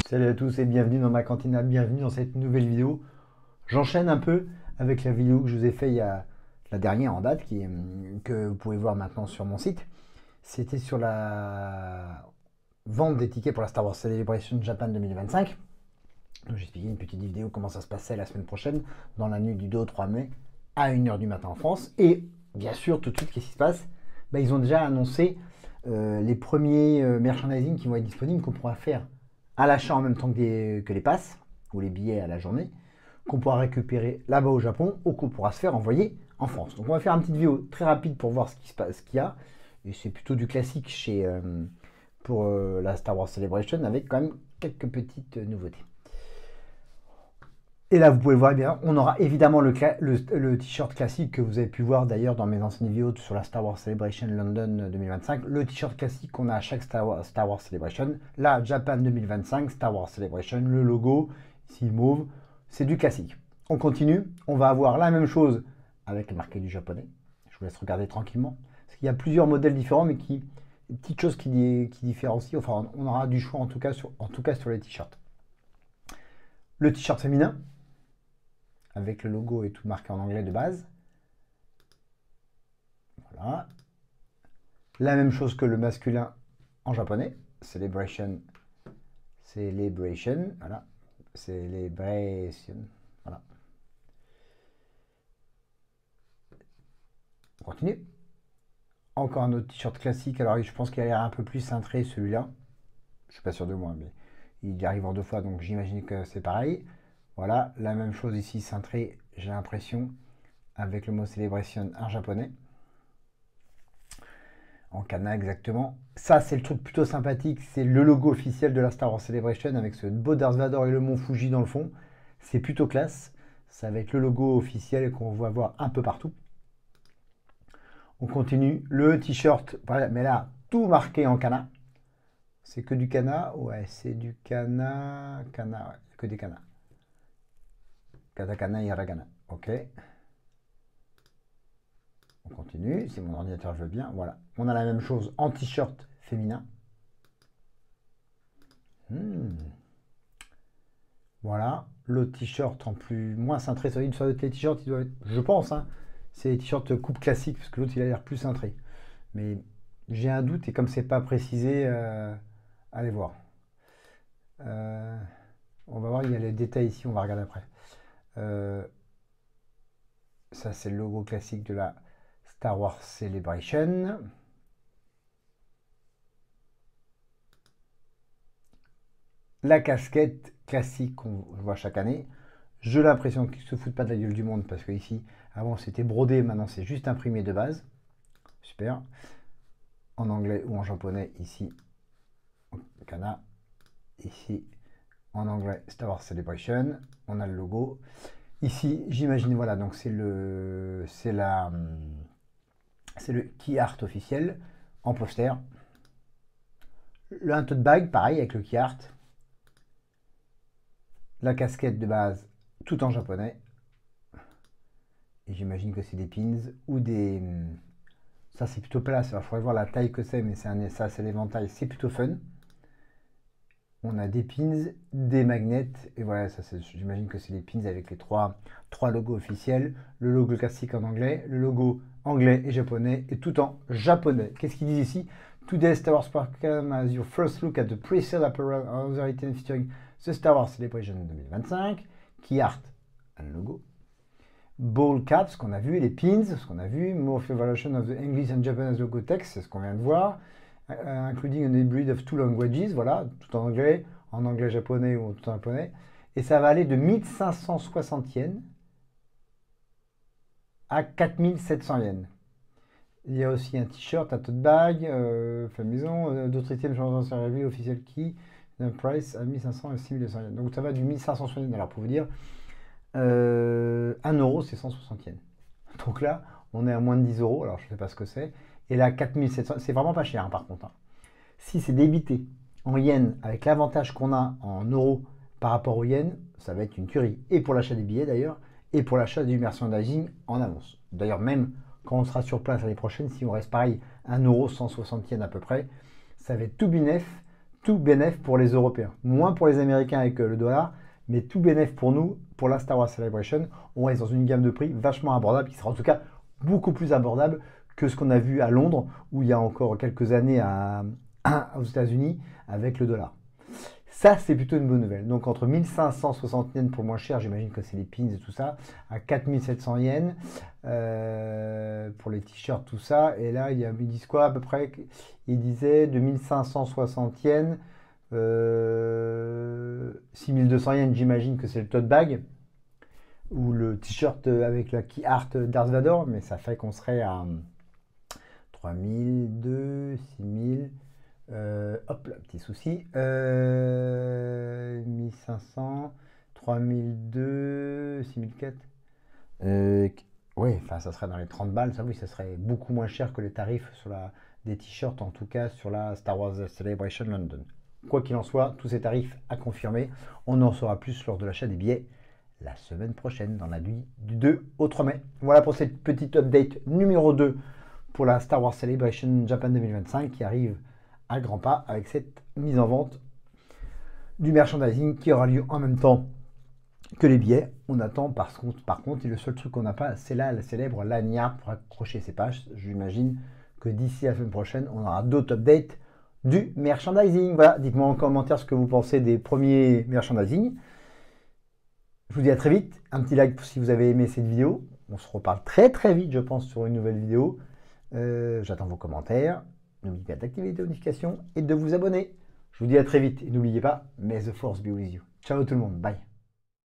Salut à tous et bienvenue dans ma cantina, bienvenue dans cette nouvelle vidéo. J'enchaîne un peu avec la vidéo que je vous ai fait il y a la dernière en date, que vous pouvez voir maintenant sur mon site. C'était sur la vente des tickets pour la Star Wars Celebration Japan 2025. J'ai expliqué une petite vidéo comment ça se passait la semaine prochaine, dans la nuit du 2 au 3 mai, à 1h du matin en France. Et bien sûr, tout de suite, qu'est-ce qui se passe? Ils ont déjà annoncé les premiers merchandising qui vont être disponibles, qu'on pourra faire à l'achat en même temps que les passes ou les billets à la journée, qu'on pourra récupérer là-bas au Japon ou qu'on pourra se faire envoyer en France. Donc on va faire une petite vidéo très rapide pour voir ce qui se passe, ce qu'il y a. Et c'est plutôt du classique pour la Star Wars Celebration avec quand même quelques petites nouveautés. Et là, vous pouvez le voir bien, on aura évidemment le t-shirt classique que vous avez pu voir d'ailleurs dans mes anciennes vidéos sur la Star Wars Celebration London 2025. Le t-shirt classique qu'on a à chaque Star Wars Celebration. Là, Japan 2025, Star Wars Celebration, le logo, ici mauve, c'est du classique. On continue, on va avoir la même chose avec le marqué du japonais. Je vous laisse regarder tranquillement. Parce qu'il y a plusieurs modèles différents, mais des petites choses qui différencient. Enfin, on aura du choix en tout cas sur les t-shirts. Le t-shirt féminin, avec le logo et tout marqué en anglais de base. Voilà. La même chose que le masculin en japonais. Celebration. Voilà. Celebration. Voilà. On continue. Encore un autre t-shirt classique. Alors, je pense qu'il a l'air un peu plus cintré celui-là. Je suis pas sûr de moi, mais il arrive en deux fois, donc j'imagine que c'est pareil. Voilà, la même chose ici, cintré, j'ai l'impression, avec le mot Celebration en japonais. En kana exactement. Ça, c'est le truc plutôt sympathique, c'est le logo officiel de la Star Wars Celebration avec ce beau Darth Vader et le mont Fuji dans le fond. C'est plutôt classe. Ça va être le logo officiel qu'on va voir un peu partout. On continue. Le t-shirt, voilà, mais là, tout marqué en kana. C'est que du kana? Ouais, c'est du kana. Kana, ouais, que des kana. Katakana, hiragana. Ok. On continue. Si mon ordinateur veut bien. Voilà. On a la même chose en t-shirt féminin. Voilà. Le t-shirt en moins cintré. Ça veut dire sur les t-shirts, il doit être, je pense, hein, c'est les t-shirts coupe classique, parce que l'autre, il a l'air plus cintré. Mais j'ai un doute, et comme c'est pas précisé, allez voir. On va voir, il y a les détails ici, on va regarder après. Ça, c'est le logo classique de la Star Wars Celebration. La casquette classique qu'on voit chaque année. J'ai l'impression qu'ils ne se foutent pas de la gueule du monde parce que ici, avant c'était brodé, maintenant c'est juste imprimé de base. Super. En anglais ou en japonais, ici, kana. Ici, en anglais, Star Wars Celebration. On a le logo. Ici, j'imagine, voilà, donc c'est le key art officiel en poster. Un tote bag, pareil, avec le key art. La casquette de base, tout en japonais. Et j'imagine que c'est des pins ou des... Ça, c'est plutôt place. Il faudrait voir la taille que c'est, mais ça, c'est l'éventail. C'est plutôt fun. On a des pins, des magnets, et voilà, ça, j'imagine que c'est des pins avec les trois logos officiels. Le logo classique en anglais, le logo anglais et japonais, et tout en japonais. Qu'est-ce qu'ils disent ici? Today, Star Wars Parkham as your first look at the pre-sale apparel other items featuring the Star Wars Celebration 2025. Key art, un logo. Ball caps, ce qu'on a vu, les pins, ce qu'on a vu. More evaluation of the English and Japanese logo text, c'est ce qu'on vient de voir. Including an hybrid of two languages, voilà, tout en anglais japonais ou tout en japonais. Et ça va aller de 1560 yens à 4700 yens. Il y a aussi un t-shirt, un tote bag, fait maison, d'autres items sur la revue officielle qui, un price à 1500 et 6200 yens. Donc ça va du 1560 yens. Alors pour vous dire, 1 euro c'est 160 yens. Donc là, on est à moins de 10 euros, alors je ne sais pas ce que c'est. Et là, 4700, c'est vraiment pas cher hein, par contre. Hein. Si c'est débité en yens avec l'avantage qu'on a en euros par rapport aux yens, ça va être une tuerie. Et pour l'achat des billets d'ailleurs, et pour l'achat du merchandising en avance. D'ailleurs, même quand on sera sur place l'année prochaine, si on reste pareil, 1 euro 160 yens à peu près, ça va être tout binef, tout bénef pour les Européens. Moins pour les Américains avec le dollar, mais tout bénef pour nous, pour la Star Wars Celebration. On reste dans une gamme de prix vachement abordable, qui sera en tout cas beaucoup plus abordable que ce qu'on a vu à Londres, ou il y a encore quelques années aux États-Unis avec le dollar. Ça, c'est plutôt une bonne nouvelle. Donc, entre 1560 yens pour le moins cher, j'imagine que c'est les pins et tout ça, à 4700 yens pour les t-shirts, tout ça. Et là, ils disent quoi à peu près? Ils disaient de 1560 yens, 6200 yens, j'imagine que c'est le tote bag ou le t-shirt avec la key art Darth Vader, mais ça fait qu'on serait à 3002, 6000. Hop là, petit souci. 1500, 3002, 6004. Ouais, enfin, ça serait dans les 30 balles. Ça, oui, ça serait beaucoup moins cher que les tarifs sur des t-shirts, en tout cas sur la Star Wars Celebration London. Quoi qu'il en soit, tous ces tarifs à confirmer. On en saura plus lors de l'achat des billets la semaine prochaine, dans la nuit du 2 au 3 mai. Voilà pour cette petite update numéro 2 pour la Star Wars Celebration Japan 2025 qui arrive à grands pas avec cette mise en vente du merchandising qui aura lieu en même temps que les billets. On attend par contre, et le seul truc qu'on n'a pas, c'est là la célèbre lanière pour accrocher ses pages. J'imagine que d'ici la semaine prochaine, on aura d'autres updates du merchandising. Voilà, dites-moi en commentaire ce que vous pensez des premiers merchandising. Je vous dis à très vite. Un petit like si vous avez aimé cette vidéo. On se reparle très très vite, je pense, sur une nouvelle vidéo. J'attends vos commentaires. N'oubliez pas d'activer les notifications et de vous abonner. Je vous dis à très vite et n'oubliez pas, may the force be with you. Ciao tout le monde, bye.